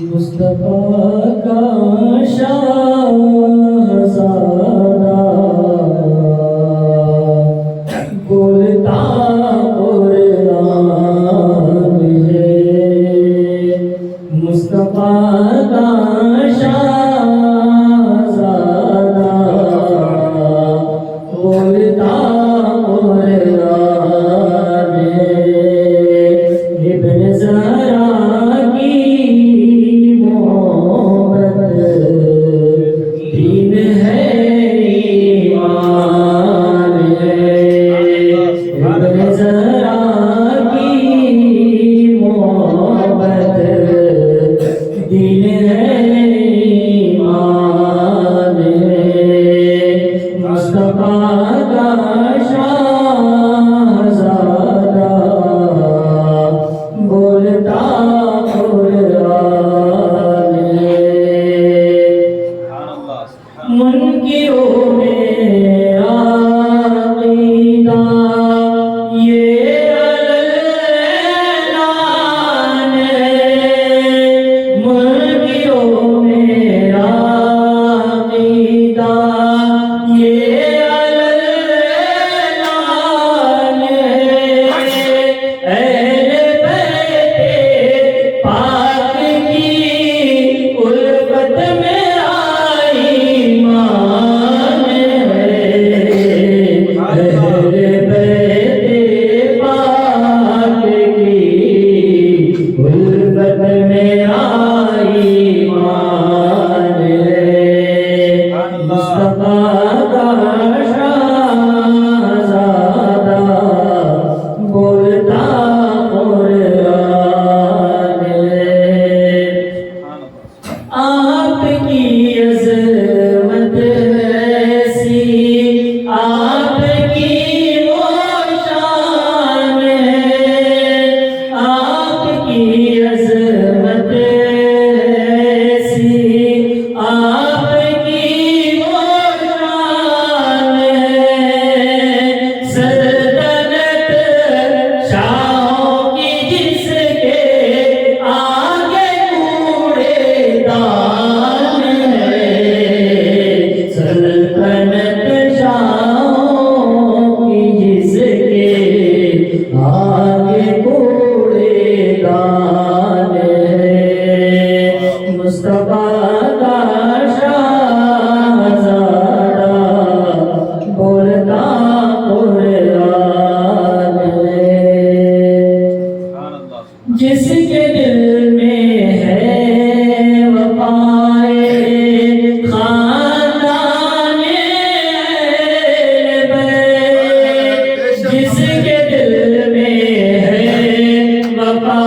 मुस्तफा का शाहज़ादा बोलता कुरान है। मुस्तफा का शाहज़ादा बोलता कुरान है। इब्न ज़रा की दीन है, ईमान है। इब्न ज़रा की मोहब्बत दीन है, ईमान है। मुस्तफा का शाहज़ादा बोलता मुनकिरों में आक़ीदा ये अललान है। मुनकिरों में आक़ीदा ये अललान है। अहले बैत पाक की उल्फत में आपकी अज़मत ऐसी, आपकी वो शान है। आपकी अज़मत ऐसी, आपकी वो शान है। सल्तनत शाहों की जिसके आगे कूड़ेदान है। सल्तनत शाहों की जिसके आगे कूड़ेदान है। मुस्तफा का शाहज़ादा बोलता कुरान है। जिसके दिल में है वफ़ाए ख़ानदाने अहले बैत, जिसके दिल में है वफ़ा